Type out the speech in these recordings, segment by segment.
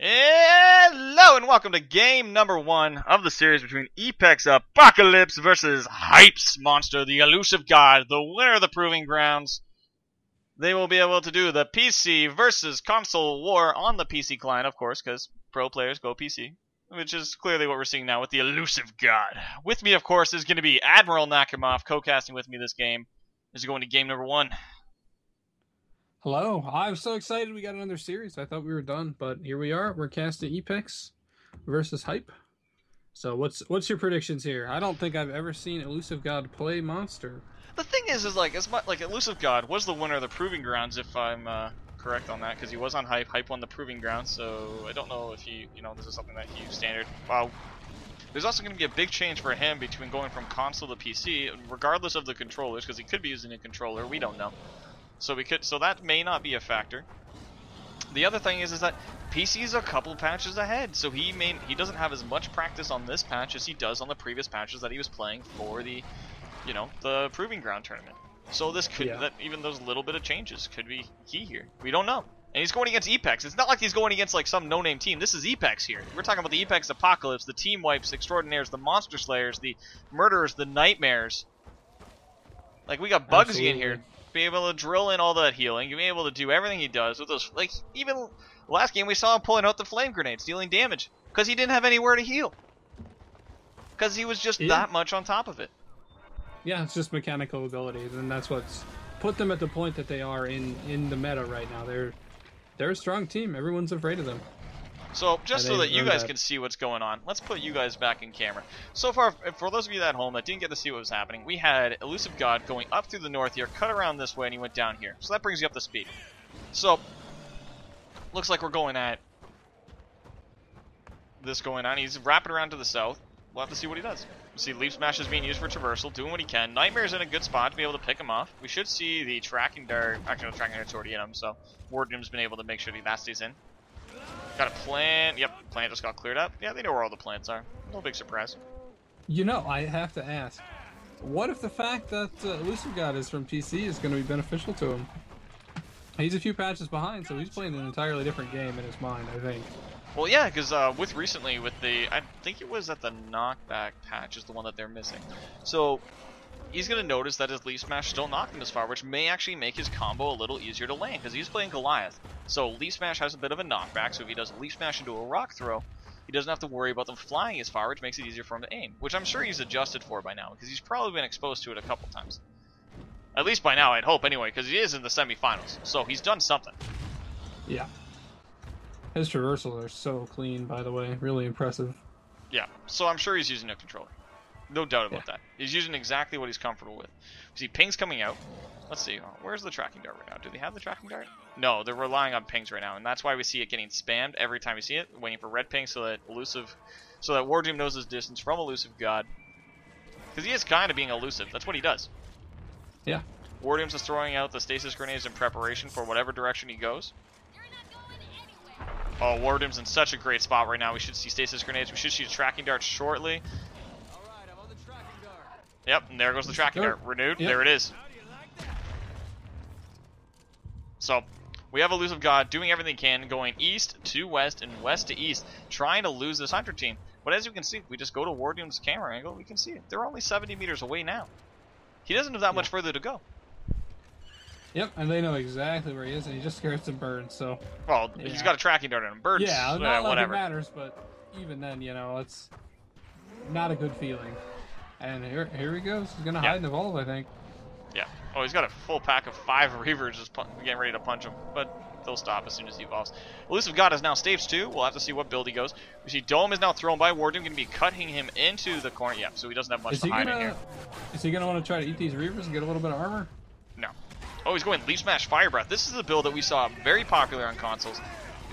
Hello and welcome to game number 1 of the series between Epex Apocalypse versus Hype's Monster, the elusive god, the winner of the Proving Grounds. They will be able to do the PC versus console war on the PC client, of course, because pro players go PC, which is clearly what we're seeing now with the elusive god. With me, of course, is going to be Admiral Nakamov, co-casting with me this game. This is going to game number 1. Hello, I'm so excited we got another series. I thought we were done, but here we are. We're casting Epex versus Hype. So what's your predictions here? I don't think I've ever seen Elusive God play Monster. The thing is like Elusive God was the winner of the Proving Grounds, if I'm correct on that, because he was on Hype. Hype won the Proving Grounds, so I don't know if he, this is something that he used standard. Wow. There's also going to be a big change for him between going from console to PC, regardless of the controllers, because he could be using a controller. We don't know. So that may not be a factor. The other thing is that PC is a couple patches ahead, so he doesn't have as much practice on this patch as he does on the previous patches that he was playing for the, the Proving Ground tournament. So this could, that even those little bit of changes could be key here. We don't know. And he's going against Epex. It's not like he's going against like some no-name team. This is Epex here. We're talking about the Epex Apocalypse, the Team Wipes Extraordinaires, the Monster Slayers, the Murderers, the Nightmares. Like, we got Bugsy in here. Be able to drill in all that healing, be able to do everything he does with those, like, even last game we saw him pulling out the flame grenades, dealing damage, because he didn't have anywhere to heal. Because he was just that much on top of it. Yeah, it's just mechanical abilities, and that's what's put them at the point that they are in the meta right now. They're a strong team. Everyone's afraid of them. So, just so that you guys can see what's going on, let's put you guys back in camera. So far, for those of you at home that didn't get to see what was happening, we had Elusive God going up through the north here, cut around this way, and he went down here. So that brings you up to speed. So, looks like we're going at this going on. He's wrapping around to the south. We'll have to see what he does. You see Leaf Smash is being used for traversal, doing what he can. Nightmare's in a good spot to be able to pick him off. We should see the tracking dart. Actually, no, tracking dart's already in him, so War Doom's been able to make sure that stays in. Got a plant. Yep, plant just got cleared up. Yeah, they know where all the plants are. No big surprise. I have to ask, what if the fact that Elusive God is from PC is going to be beneficial to him? He's a few patches behind, so he's playing an entirely different game in his mind, I think. Well, yeah, because I think it was at the knockback patch is the one that they're missing. So he's going to notice that his Leaf Smash don't knock him as far, which may actually make his combo a little easier to land, because he's playing Goliath. So Leaf Smash has a bit of a knockback, so if he does a Leaf Smash into a rock throw, he doesn't have to worry about them flying as far, which makes it easier for him to aim, which I'm sure he's adjusted for by now, because he's probably been exposed to it a couple times. At least by now, I'd hope, anyway, because he is in the semifinals, so he's done something. Yeah. His traversals are so clean, by the way. Really impressive. Yeah, so I'm sure he's using a controller. No doubt about that. He's using exactly what he's comfortable with. See, pings coming out. Let's see. Where's the tracking dart right now? Do they have the tracking dart? No, they're relying on pings right now, and that's why we see it getting spammed every time we see it, waiting for red ping so that War Doom knows his distance from Elusive God. Because he is kind of being elusive. That's what he does. Yeah. War Doom's just throwing out the stasis grenades in preparation for whatever direction he goes. Oh, War Doom's in such a great spot right now. We should see stasis grenades. We should see tracking darts shortly. Alright, I'm on the tracking dart. Yep, and there goes the tracking dart. Renewed. Yep. There it is. So, we have Elusive God doing everything he can, going east to west and west to east, trying to lose this Hunter team. But as you can see, if we just go to War Doom's camera angle, we can see it. They're only 70 meters away now. He doesn't have that much further to go. Yep, and they know exactly where he is, and he just scares some birds, so... Well, he's got a tracking dart on him. Birds, not like whatever. It matters, but even then, it's not a good feeling. And here he goes. He's going to hide and evolve, I think. Yeah. Oh, he's got a full pack of 5 Reavers just getting ready to punch him, but they'll stop as soon as he evolves. Elusive God is now stage 2. We'll have to see what build he goes. We see Dome is now thrown by War Doom, going to be cutting him into the corner. Yeah, so he doesn't have much to hide in here. Is he going to want to try to eat these Reavers and get a little bit of armor? No. Oh, he's going Leaf Smash Fire Breath. This is a build that we saw very popular on consoles.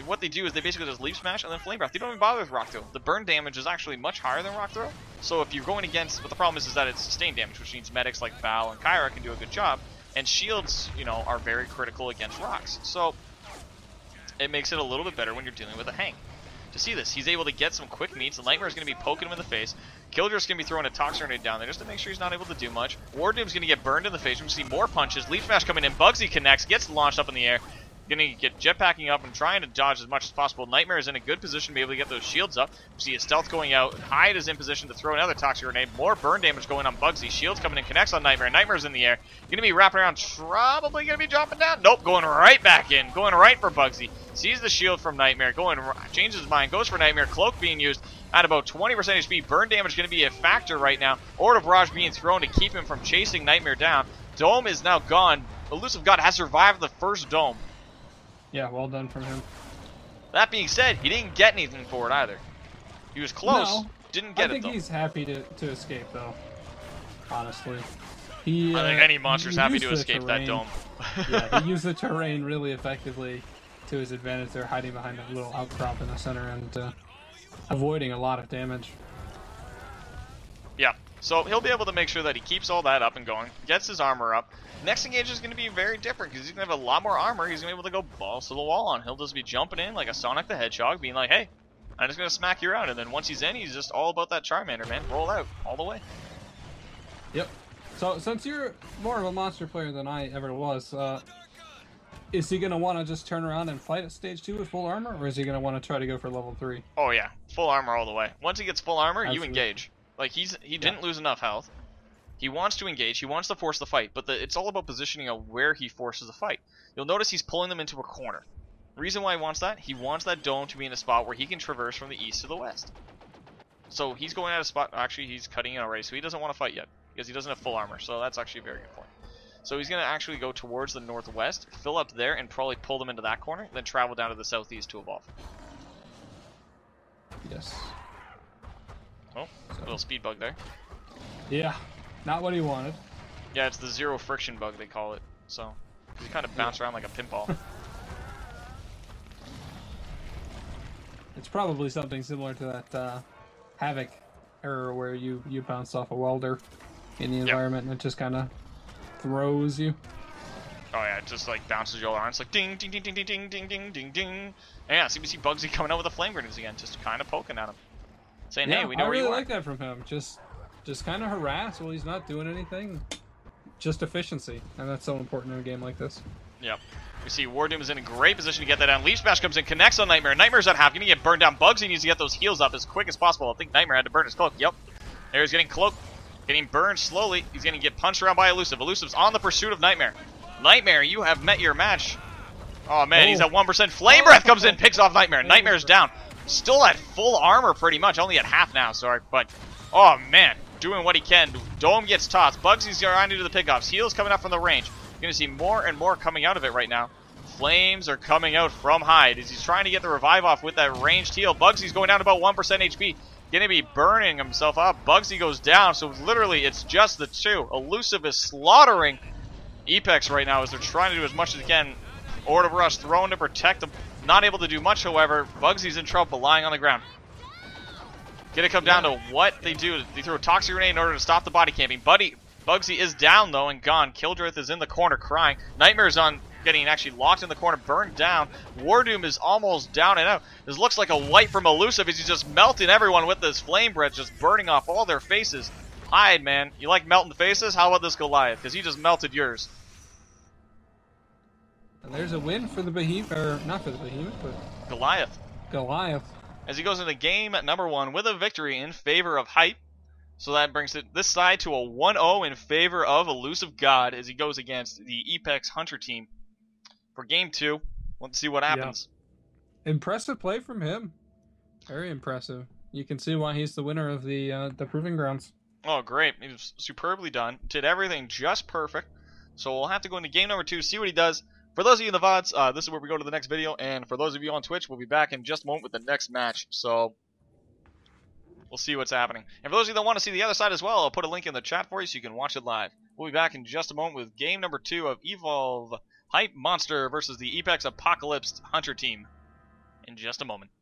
What they do is they basically just Leaf Smash and then Flame Breath. They don't even bother with Rock Throw. The burn damage is actually much higher than Rock Throw. So if you're going against, but the problem is that it's sustained damage, which means medics like Val and Kyra can do a good job. And shields, are very critical against rocks. So it makes it a little bit better when you're dealing with a Hang. To see this, he's able to get some quick meets. The Nightmare's going to be poking him in the face. Kildra's going to be throwing a Toxic Grenade down there just to make sure he's not able to do much. War Doom's going to get burned in the face. We're going to see more punches. Leaf Smash coming in. Bugsy connects, gets launched up in the air. Gonna get jetpacking up and trying to dodge as much as possible. Nightmare is in a good position to be able to get those shields up. We see his stealth going out. Hyde is in position to throw another toxic grenade. More burn damage going on Bugsy. Shields coming in, connects on Nightmare. Nightmare's in the air. Gonna be wrapping around, probably gonna be dropping down. Nope, going right back in. Going right for Bugsy. Sees the shield from Nightmare. Changes his mind. Goes for Nightmare. Cloak being used at about 20% HP. Burn damage gonna be a factor right now. Order Barrage being thrown to keep him from chasing Nightmare down. Dome is now gone. Elusive God has survived the first dome. Yeah, well done from him. That being said, he didn't get anything for it either. He was close, No, didn't get it though. I think he's happy to escape though. Honestly, he. I think any monster's happy to escape that terrain. dome. Yeah, he used the terrain really effectively to his advantage. They're hiding behind that little outcrop in the center and avoiding a lot of damage. Yeah, so he'll be able to make sure that he keeps all that up and going, gets his armor up. Next engage is going to be very different because he's going to have a lot more armor. He's going to be able to go balls to the wall on. He'll just be jumping in like a Sonic the Hedgehog, being like, hey, I'm just going to smack you around. And then once he's in, he's just all about that Charmander, man. Roll out all the way. Yep. So since you're more of a monster player than I ever was, is he going to want to just turn around and fight at stage 2 with full armor, or is he going to want to try to go for level 3? Oh, yeah. Full armor all the way. Once he gets full armor, Absolutely. you engage. Like, he didn't lose enough health. He wants to engage. He wants to force the fight, but it's all about positioning of where he forces the fight. You'll notice he's pulling them into a corner. The reason why he wants that dome to be in a spot where he can traverse from the east to the west. So he's going at a spot. Actually, he's cutting it already, so he doesn't want to fight yet because he doesn't have full armor. So that's actually a very good point. So he's going to actually go towards the northwest, fill up there, and probably pull them into that corner, then travel down to the southeast to evolve. Yes. Oh, a little speed bug there. Yeah. Not what he wanted. Yeah, it's the zero friction bug, they call it. So, he kind of bounce around like a pinball. It's probably something similar to that Havoc error where you bounce off a welder in the environment and it just kind of throws you. Oh yeah, it just like bounces you all around. It's like ding, ding, ding, ding, ding, ding, ding, ding, ding, ding. And yeah, CBC Bugsy coming out with the flame grenades again, just kind of poking at him. Saying, hey, we know where you are. I really like that from him. Just kind of harass while he's not doing anything. Just efficiency, and that's so important in a game like this. Yep. We see Wardoom is in a great position to get that down. Leaf Smash comes in, connects on Nightmare. Nightmare's at half, gonna get burned down. Bugsy needs to get those heals up as quick as possible. I think Nightmare had to burn his cloak. Yep. There he's getting cloaked, getting burned slowly. He's gonna get punched around by Elusive. Elusive's on the pursuit of Nightmare. Nightmare, you have met your match. Oh man, he's at 1%. Flame Breath comes in, picks off Nightmare. Nightmare's down. Still at full armor pretty much, only at half now, sorry. But, oh man, doing what he can. Dome gets tossed. Bugsy's trying to do the pickoffs. Heals coming up from the range. You're going to see more and more coming out of it right now. Flames are coming out from Hyde as he's trying to get the revive off with that ranged heal. Bugsy's going down to about 1% HP. Going to be burning himself up. Bugsy goes down, so literally it's just the two. Elusive is slaughtering Epex right now as they're trying to do as much as they can. Order Rush thrown to protect them. Not able to do much, however. Bugsy's in trouble, lying on the ground. Gonna come down to what they do. They throw a toxic grenade in order to stop the body camping. Bugsy is down though and gone. Killdrath is in the corner crying. Nightmare's on getting actually locked in the corner, burned down. Wardoom is almost down and out. This looks like a wipe from Elusive as he's just melting everyone with this flame breath, just burning off all their faces. Hyde, man. You like melting faces? How about this Goliath? Because he just melted yours. And there's a win for the Behemoth, or not for the Behemoth, but Goliath. As he goes into game number 1 with a victory in favor of Hype. So that brings this side to a 1-0 in favor of Elusive God as he goes against the Epex Hunter team for game 2. Let's see what happens. Yeah. Impressive play from him. Very impressive. You can see why he's the winner of the Proving Grounds. Oh, great. He was superbly done. Did everything just perfect. So we'll have to go into game number 2, see what he does. For those of you in the VODs, this is where we go to the next video, and for those of you on Twitch, we'll be back in just a moment with the next match, so we'll see what's happening. And for those of you that want to see the other side as well, I'll put a link in the chat for you so you can watch it live. We'll be back in just a moment with game number 2 of EvolveHype Monster versus the Epex Apocalypse Hunter team in just a moment.